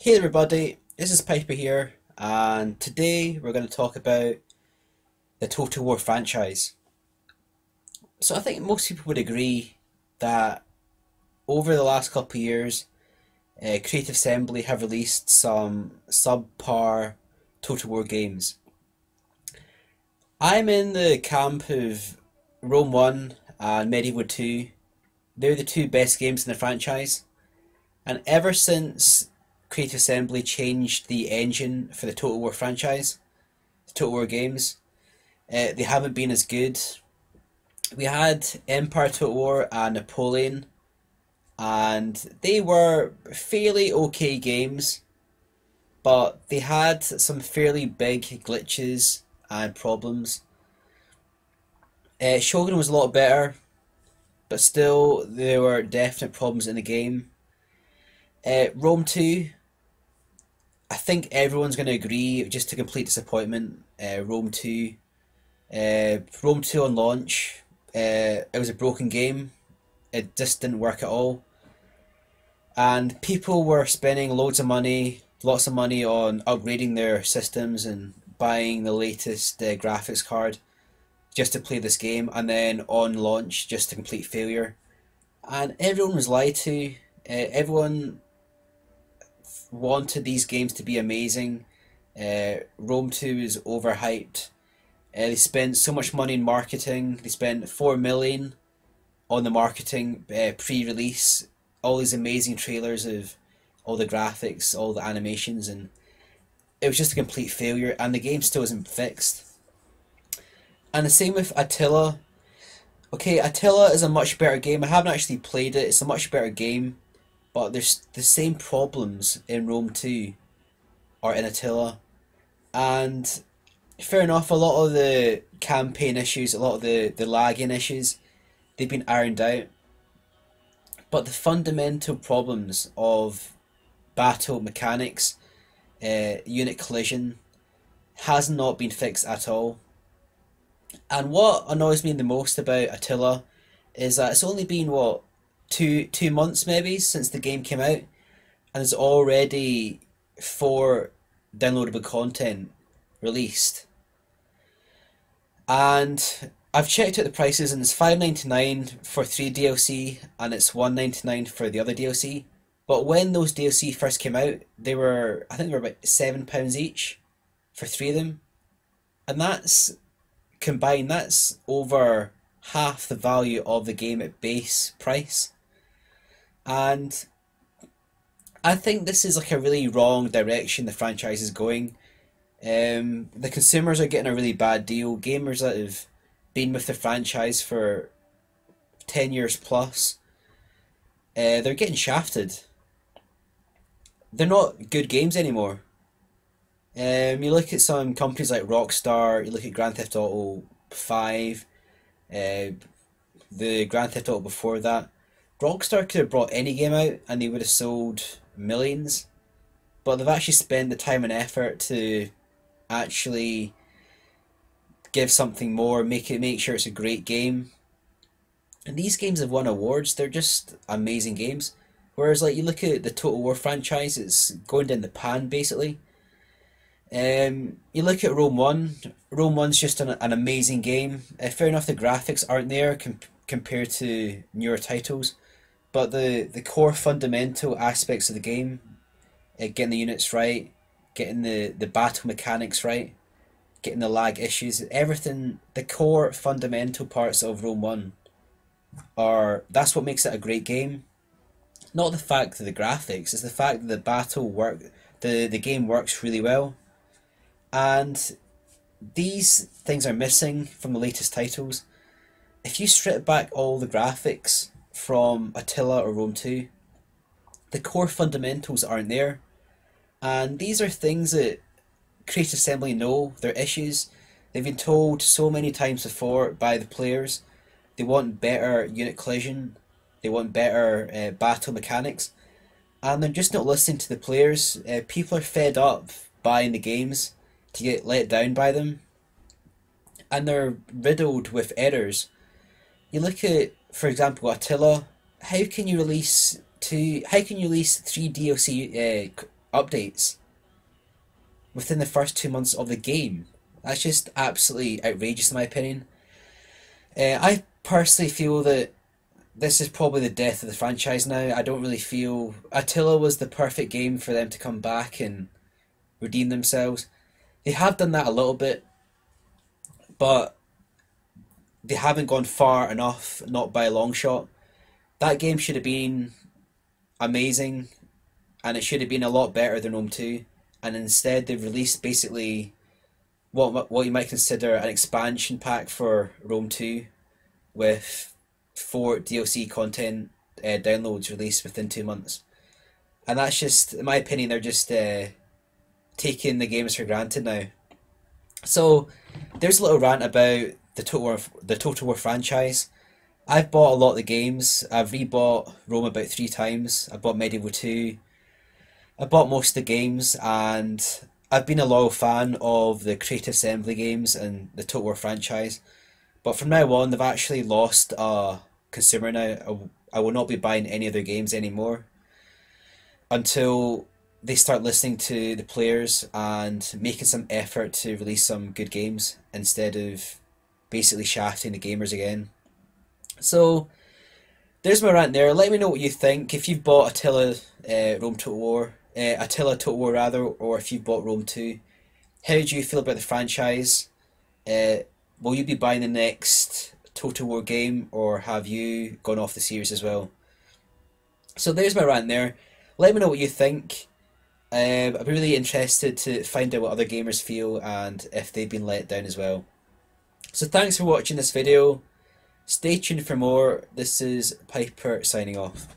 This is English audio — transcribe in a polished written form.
Hey everybody, this is Piper here, and today we're going to talk about the Total War franchise. So I think most people would agree that over the last couple of years, Creative Assembly have released some subpar Total War games. I'm in the camp of Rome 1 and Medieval 2. They're the two best games in the franchise, and ever since Creative Assembly changed the engine for the Total War franchise, the Total War games, they haven't been as good. We had Empire Total War and Napoleon, and they were fairly okay games, but they had some fairly big glitches and problems. Shogun was a lot better, but still there were definite problems in the game. Rome 2, I think everyone's going to agree, just a complete disappointment. Rome 2 on launch, it was a broken game. It just didn't work at all. And people were spending loads of money, lots of money on upgrading their systems and buying the latest graphics card just to play this game. And then on launch, just a complete failure. And everyone was lied to. Everyone wanted these games to be amazing. Rome 2 is overhyped. They spent so much money in marketing. They spent 4 million on the marketing pre-release. All these amazing trailers of all the graphics, all the animations, and it was just a complete failure. And the game still isn't fixed. And the same with Attila. Okay, Attila is a much better game. I haven't actually played it. It's a much better game, but there's the same problems in Rome 2 or in Attila. And fair enough, a lot of the campaign issues, a lot of the lagging issues, they've been ironed out. But the fundamental problems of battle mechanics, unit collision, has not been fixed at all. And what annoys me the most about Attila is that it's only been, what, two months maybe since the game came out, and there's already 4 downloadable content released. And I've checked out the prices, and it's $5.99 for 3 DLC and it's $1.99 for the other DLC. But when those DLC first came out, I think they were about £7 each for 3 of them. And that's combined, that's over half the value of the game at base price. And I think this is like a really wrong direction the franchise is going. The consumers are getting a really bad deal. Gamers that have been with the franchise for 10 years plus, they're getting shafted. They're not good games anymore. You look at some companies like Rockstar, you look at Grand Theft Auto 5, the Grand Theft Auto before that. Rockstar could have brought any game out and they would have sold millions, but they've actually spent the time and effort to actually give something more, make sure it's a great game. And these games have won awards. They're just amazing games. Whereas, like, you look at the Total War franchise, it's going down the pan basically. You look at Rome 1. Rome 1's just an amazing game. Fair enough, the graphics aren't there compared to newer titles, but the core fundamental aspects of the game, getting the units right, getting the battle mechanics right, getting the lag issues, everything, the core fundamental parts of Rome 1 that's what makes it a great game. Not the fact that the graphics, it's the fact that the game works really well. And these things are missing from the latest titles. If you strip back all the graphics from Attila or Rome 2, the core fundamentals aren't there. And these are things that Creative Assembly know, they're issues. They've been told so many times before by the players. They want better unit collision, they want better battle mechanics, and they're just not listening to the players. People are fed up buying the games to get let down by them, and they're riddled with errors. You look at, for example, Attila. How can you release 3 DLC updates within the first 2 months of the game. That's just absolutely outrageous in my opinion. I personally feel that this is probably the death of the franchise now. I don't really feel Attila was the perfect game for them to come back and redeem themselves. They have done that a little bit, but they haven't gone far enough, not by a long shot. That game should have been amazing, and it should have been a lot better than Rome 2. And instead, they've released basically what you might consider an expansion pack for Rome 2 with 4 DLC content downloads released within 2 months. And that's just, in my opinion, they're just taking the games for granted now. So there's a little rant about the Total War franchise. I've bought a lot of the games. I've rebought Rome about 3 times. I bought Medieval 2. I bought most of the games, and I've been a loyal fan of the Creative Assembly games and the Total War franchise. But from now on, they've actually lost a consumer now. I will not be buying any of their games anymore until they start listening to the players and making some effort to release some good games instead of basically shafting the gamers again. So there's my rant there. Let me know what you think. If you've bought Attila Attila Total War rather, or if you've bought Rome 2, how do you feel about the franchise? Uh, will you be buying the next Total War game, or have you gone off the series as well? So there's my rant there. Let me know what you think. I'd be really interested to find out what other gamers feel and if they've been let down as well. So thanks for watching this video. Stay tuned for more. This is Piper signing off.